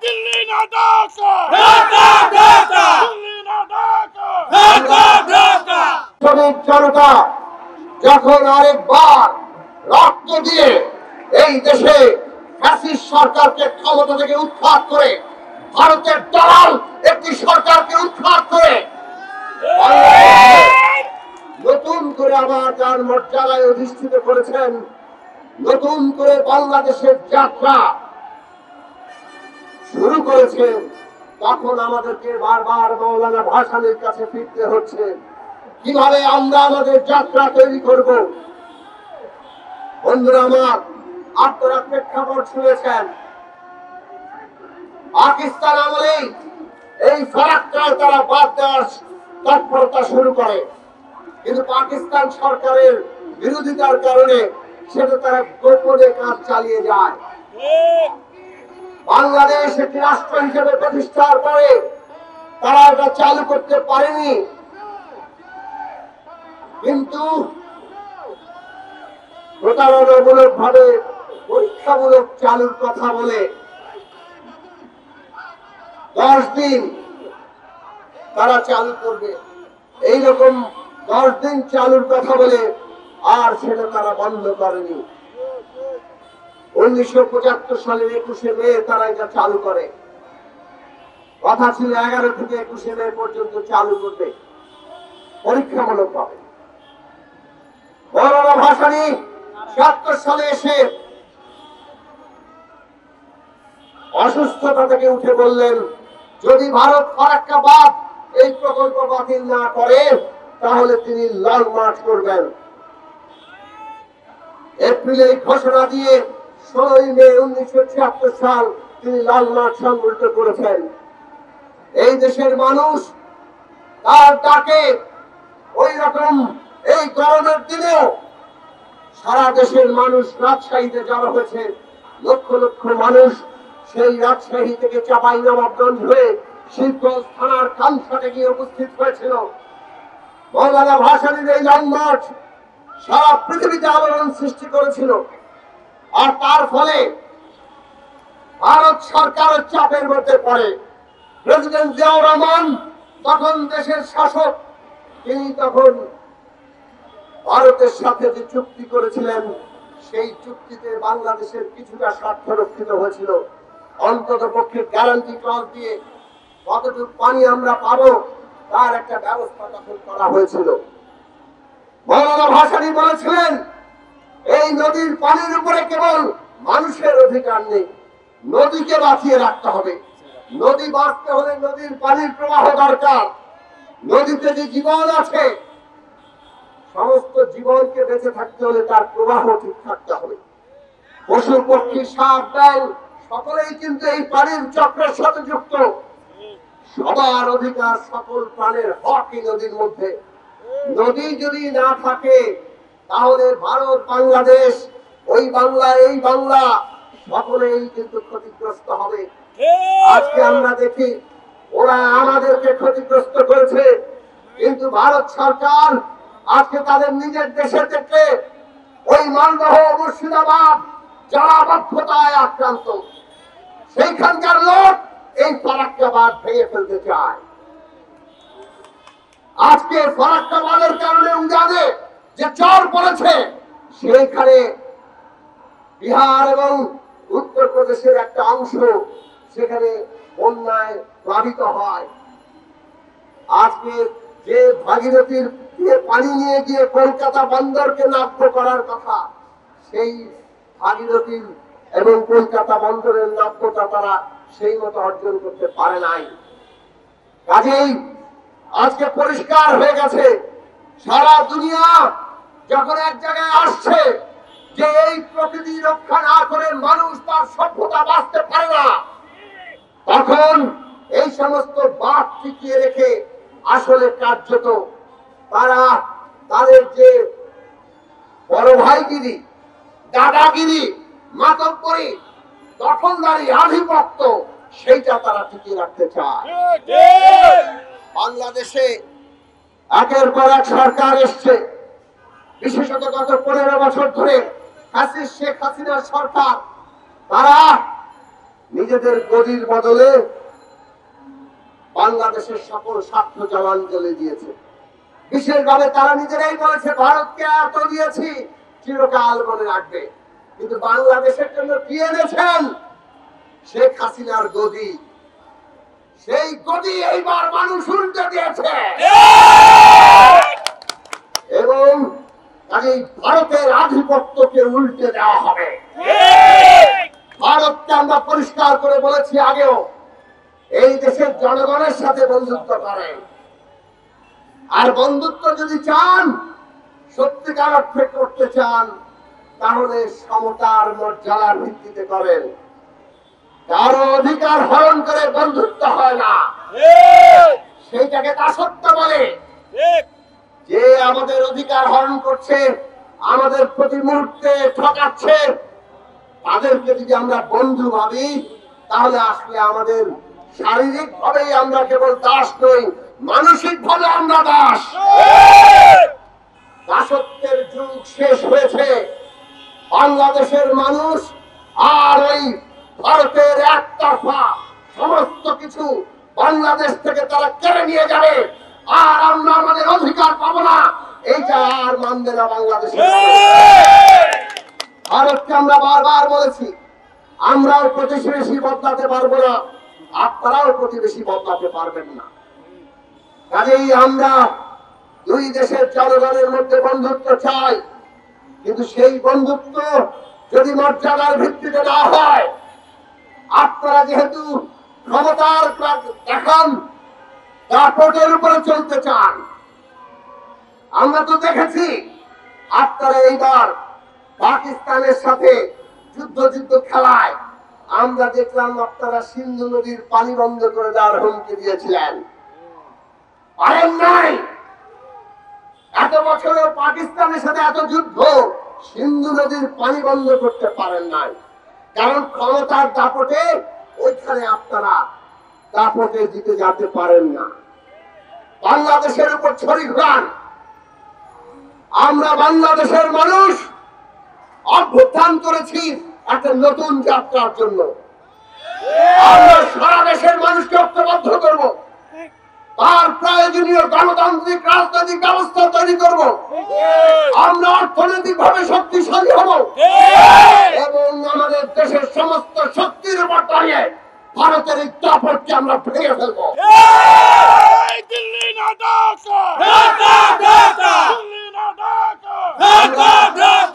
দিল্লি না ঢাকা, ঢাকা ঢাকা, দিল্লি না ঢাকা, ঢাকা ঢাকা। শ্রমিক জনতা যখন আরেকবার রক্ত দিয়ে এই দেশে ফ্যাসিস্ট সরকারকে ক্ষমতা থেকে উৎখাত করে ভারতের দালাল একটি সরকারকে উৎখাত করে নতুন করে আবার যার মর্যাদায় অধিষ্ঠিত করেছেন, নতুন করে বাংলাদেশের যাত্রা শুরু করেছেন, তখন আমাদেরকে বারবার মৌলানা ভাসানীর কাছে ফিরতে হচ্ছে কিভাবে আমরা আমাদের যাত্রা তৈরি করব। বন্ধুরা আমার, আপনারা প্রেক্ষাপট শুনেছেন, পাকিস্তান আমলে এই ফারাক্কা তারা বাদ দেওয়ার তৎপরতা শুরু করে, কিন্তু পাকিস্তান সরকারের বিরোধিতার কারণে সেটা তারা গোপনে কাজ চালিয়ে যায়। বাংলাদেশ একটি রাষ্ট্র হিসেবে প্রতিষ্ঠার পরে তারা এটা চালু করতে পারেনি, কিন্তু প্রতারণামূলক ভাবে পরীক্ষামূলক চালুর কথা বলে 10 দিন তারা চালু করবে, এইরকম 10 দিন চালুর কথা বলে আর সেটা তারা বন্ধ করেনি। 1975 সালের 21শে মে তারা এটা চালু করে, কথা ছিল 11 থেকে 21শে মে পর্যন্ত চালু করবে পরীক্ষামূলক ভাবে। মৌলানা ভাসানী ৭৭ সালে এসে অসুস্থতা থেকে উঠে বললেন, যদি ভারত ফারাক্কা বাদ এই প্রকল্প বাতিল না করে তাহলে তিনি লং মার্চ করবেন। এপ্রিলে ঘোষণা দিয়ে 16 মে 1976 সাল তিনি লং মার্চ সংগঠিত করেছেন। এই দেশের মানুষ তার ডাকে ওই রকম এই গরমের দিনেও সারা দেশের মানুষ রাজশাহীতে জড়ো হয়েছে। লক্ষ লক্ষ মানুষ সেই রাজশাহী থেকে চাঁপাইনবাবগঞ্জ হয়ে শিবগঞ্জ থানার কানসাটে গিয়ে উপস্থিত হয়েছিল। মৌলানা ভাসানীর এই লং মার্চ সারা পৃথিবীতে আলোড়ন সৃষ্টি করেছিল, আর তার ফলে ভারত সরকারের চাপের মধ্যে পড়ে। প্রেসিডেন্ট জিয়াউর রহমান তখন দেশের শাসক, তিনি তখন ভারতের সাথে যে চুক্তি করেছিলেন সেই চুক্তিতে বাংলাদেশের কিছুটা স্বার্থ রক্ষিত হয়েছিল। অন্তত পক্ষে গ্যারান্টি ক্লজ দিয়ে কতটুকু পানি আমরা পাবো তার একটা ব্যবস্থা তখন করা হয়েছিল। মৌলানা ভাসানী বলেছিলেন, এই নদীর পানির উপরে কেবল মানুষের অধিকার নেই, নদীকে বাঁচিয়ে রাখতে হবে। নদী বাঁচতে হলে নদীর পানির প্রবাহ দরকার। নদীতে যে জীবন আছে, সমস্ত জীবনকে বেঁচে থাকতে হলে তার প্রবাহ ঠিক থাকতে হবে। পশু পক্ষী সাপ ডাল সকলেই কিন্তু এই পানির চক্রের সাথে যুক্ত। সবার অধিকার, সকল প্রাণের হক এই নদীর মধ্যে। নদী যদি না থাকে তাহলে ভারত, বাংলাদেশ, ওই বাংলা, এই বাংলা সকলেই কিন্তু ক্ষতিগ্রস্ত হবে। আজকে আমরা দেখি ওরা আমাদেরকে ক্ষতিগ্রস্ত করেছে, কিন্তু ভারত সরকার আজকে তাদের নিজের দেশে থেকে ওই মালদহ, মুর্শিদাবাদ জলাবদ্ধতায় আক্রান্ত, সেইখানকার লোক এই ফারাক্কা বাঁধ ভেঙে ফেলতে চায়। আজকে ফারাক্কা বাঁধের কারণে উজানে যে চর পড়েছে, সেইখানে বিহার এবং উত্তরপ্রদেশের একটা অংশ সেখানে বন্যায় প্লাবিত হয়। আজকে যে ভাগীরথীর পানি নিয়ে গিয়ে কলকাতা বন্দরকে নাব্য করার কথা, সেই ভাগীরথীর এবং কলকাতা বন্দরের নাব্যতা তারা সেই মতো অর্জন করতে পারে নাই। কাজেই আজকে পরিষ্কার হয়ে গেছে, সারা দুনিয়া যখন এক জায়গায় আসছে যে এই প্রকৃতি রক্ষা না করে মানুষ তার সভ্যতা বাঁচতে পারে না, তখন এই সমস্ত বাদ টিকিয়ে রেখে আসলে কার্যত তারা তাদের যে বড় ভাইগিরি, দাদাগিরি, মাতব্বরি, দখলদারি, আধিপত্য, সেইটা তারা টিকিয়ে রাখতে চায়। বাংলাদেশে একের পর এক সরকার এসছে, বিশেষত গত 15 বছর ধরে শেখ হাসিনার সরকার, তারা নিজেদের গদির বদলে বাংলাদেশের সকল স্বার্থ জলাঞ্জলি দিয়েছে। বিশেষভাবে তারা নিজেরাই বলেছে ভারতকে এত দিয়েছি চিরকাল মনে রাখবে, কিন্তু বাংলাদেশের জন্য কি এনেছেন? শেখ হাসিনার গদি। সেই গদি এইবার মানুষ উল্টে দিয়েছে এবং কাজেই ভারতের আধিপত্যকে উল্টে দেওয়া হবে। ভারতকে আমরা পরিষ্কার করে বলেছি আগেও, এই দেশের জনগণের সাথে বন্ধুত্ব করেন, আর বন্ধুত্ব যদি চান, সত্যিকার অর্থে করতে চান, তাহলে সমতার মর্যাদার ভিত্তিতে করেন। কারো অধিকার হরণ করে বন্ধুত্ব হয় না, সেইটাকে দাসত্ব বলে। যে আমাদের অধিকার হরণ করছে, আমাদের প্রতি মুহূর্তে ঠকাচ্ছে, তাদেরকে যদি আমরা বন্ধু ভাবি, তাহলে আসলে আমাদের শারীরিক ভাবে আমরা কেবল দাস নই, মানসিক ভাবে আমরা দাস। দাসত্বের যুগ শেষ হয়েছে। বাংলাদেশের মানুষ আর ওই ভারতের একতরফা সমস্ত কিছু বাংলাদেশ থেকে তারা কেড়ে নিয়ে যাবে, আর আমরা আমাদের অধিকার পাবো না, এইটা আর মানবে না বাংলাদেশ। ভারতকে আমরা বারবার বলেছি, আমরাও প্রতিবেশী বদলাতে পারবো না, আপনারাও প্রতিবেশী বদলাতে পারবেন না। কাজেই আমরা দুই দেশের জনগণের মধ্যে বন্ধুত্ব চাই, কিন্তু সেই বন্ধুত্ব যদি মর্যাদার ভিত্তিতে না হয়, আপনারা যেহেতু ক্ষমতার এখন দাপটের উপরে চলতে চান, আমরা তো দেখেছি আপনারা এইবার পাকিস্তানের সাথে যুদ্ধ খেলায় আমরা দেখলাম আপনারা সিন্ধু নদীর পানি বন্ধ করে দেওয়ার হুমকি দিয়েছিলেন, পারেন নাই। এত বছরেও পাকিস্তানের সাথে এত যুদ্ধ, সিন্ধু নদীর পানি বন্ধ করতে পারেন নাই, কারণ ক্ষমতার দাপটে ওইখানে আপনারা দাপটে দিতে যেতে পারেন না। বাংলাদেশের উপর ছড়ি ঘুরান। আমরা বাংলাদেশের মানুষ অভ্যুত্থান করেছি একটা নতুন যাত্রার জন্য। আমরা সারা দেশের মানুষকে ঐক্যবদ্ধ করব, তার প্রয়োজনীয় গণতান্ত্রিক রাজনৈতিক ব্যবস্থা তৈরি করব, আমরা অর্থনৈতিক ভাবে শক্তিশালী হব এবং আমাদের দেশের সমস্ত শক্তির উপর দাঁড়িয়ে ভারতের এই দাপটকে আমরা ভেঙে ফেলবো। দিল্লি না ঢাকা, ঢাকা ঢাকা, দিল্লি না ঢাকা, ঢাকা ঢাকা।